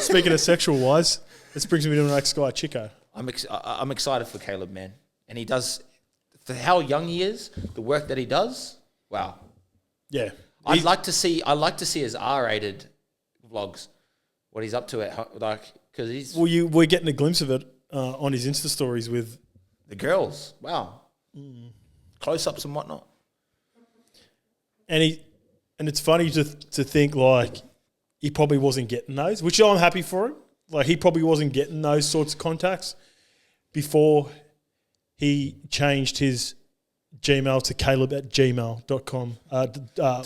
speaking of sexual wise, this brings me to the next guy, Chico. I'm excited for Caleb, man. And he does, for how young he is, the work that he does, wow. Yeah. I'd like to see his R-rated vlogs, what he's up to because he's... Well, we're getting a glimpse of it on his Insta stories with... The girls, wow. Close-ups and whatnot. And it's funny to think, like, he probably wasn't getting those, which I'm happy for him. Like, he probably wasn't getting those sorts of contacts before he changed his Gmail to caleb@gmail.com, to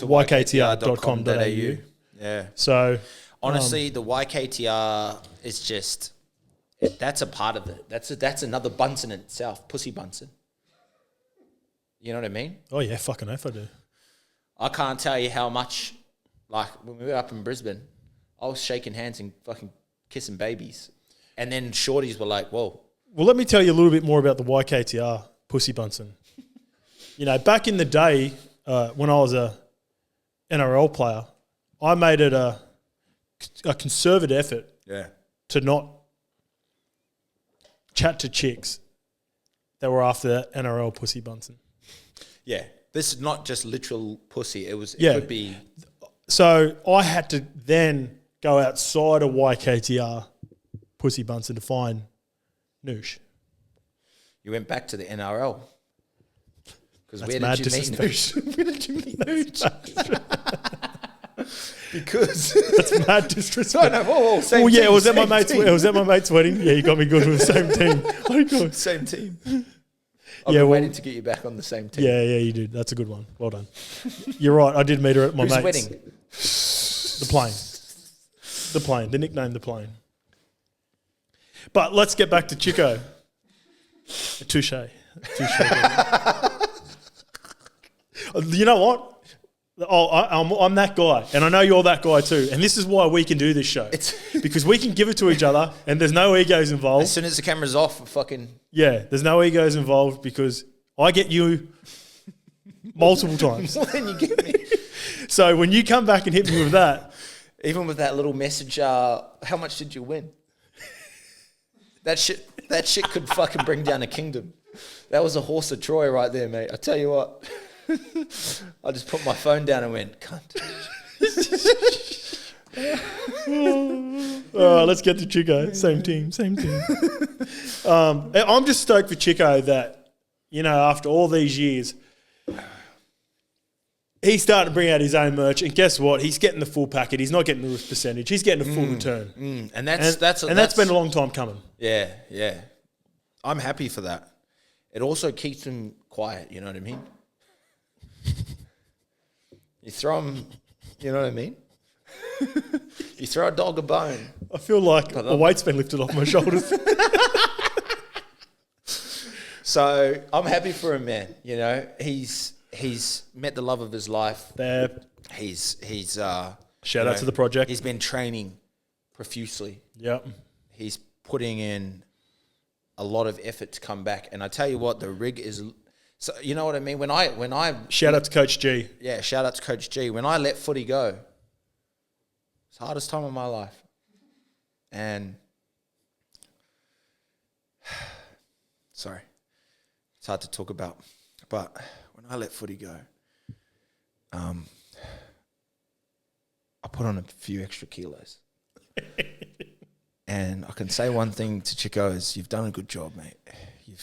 yktr.com.au. Yeah. So... honestly, the YKTR is just... That's a part of it. That's another Bunsen in itself, Pussy Bunsen. You know what I mean? Oh, yeah, fucking oath I do. I can't tell you how much, like, when we were up in Brisbane, I was shaking hands and fucking kissing babies. And then shorties were like, whoa. Well, let me tell you a little bit more about the YKTR Pussy Bunsen. Back in the day, when I was a NRL player, I made it a concerted effort to not chat to chicks that were after that NRL Pussy Bunsen. Yeah. This is not just literal pussy. It could be... So I had to then go outside of YKTR Pussy Bunsen to find Noosh. You went back to the NRL. Because where mad did you meet Noosh? Where did you meet Noosh? Because that's mad disrespect. No, same well, yeah, team, it was at my mate's wedding. Yeah, you got me good with the same team. Same team. I've been waiting to get you back on the same team. Yeah, you did. That's a good one. Well done. You're right. I did meet her at my mate's wedding. The plane. The nickname, the plane. But let's get back to Chico. Touche. You know what? I'm that guy, and I know you're that guy too. And this is why we can do this show. Because we can give it to each other, and there's no egos involved. As soon as the camera's off, yeah, there's no egos involved because I get you multiple times. More than you get me. So when you come back and hit me with that, even with that little message, how much did you win? That shit could fucking bring down a kingdom. That was a horse of Troy right there, mate. I tell you what. I just put my phone down and went, cunt. Let's get to Chico. Same team. I'm just stoked for Chico that, after all these years, he's starting to bring out his own merch, and guess what? He's getting the full packet. He's not getting the percentage. He's getting a full return. And that's been a long time coming. Yeah. I'm happy for that. It also keeps him quiet, you know what I mean? You throw him, you know what I mean? You throw a dog a bone. I feel like a weight's been lifted off my shoulders. So I'm happy for him, man. He's met the love of his life. There. He's shout out to the project. He's been training profusely. Yep. He's putting in a lot of effort to come back. And I tell you what, the rig is... So you know what I mean? When I shout out to Coach G. Yeah, shout out to Coach G. When I let footy go, it's the hardest time of my life. And sorry. It's hard to talk about. But when I let footy go, I put on a few extra kilos. And I can say one thing to Chico is you've done a good job, mate.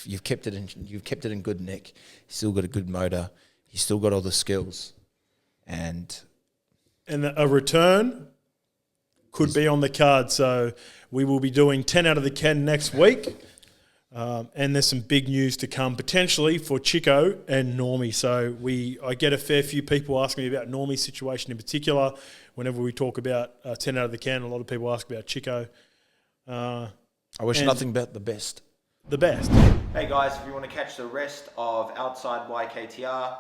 You've kept it in good nick. He's still got a good motor. He's still got all the skills, and a return could be on the card. So we will be doing 10 out of the 10 next week, and there's some big news to come potentially for Chico and Normie. So I get a fair few people asking me about Normie's situation in particular. Whenever we talk about 10 out of the 10, a lot of people ask about Chico. I wish nothing but the best. The best. Hey guys, if you want to catch the rest of Outside YKTR,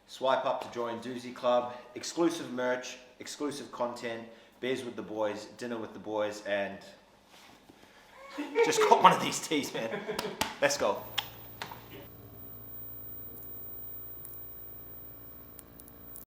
swipe up to join Doozy Club, exclusive merch, exclusive content, beers with the boys, dinner with the boys, and just got one of these teas, man. Let's go.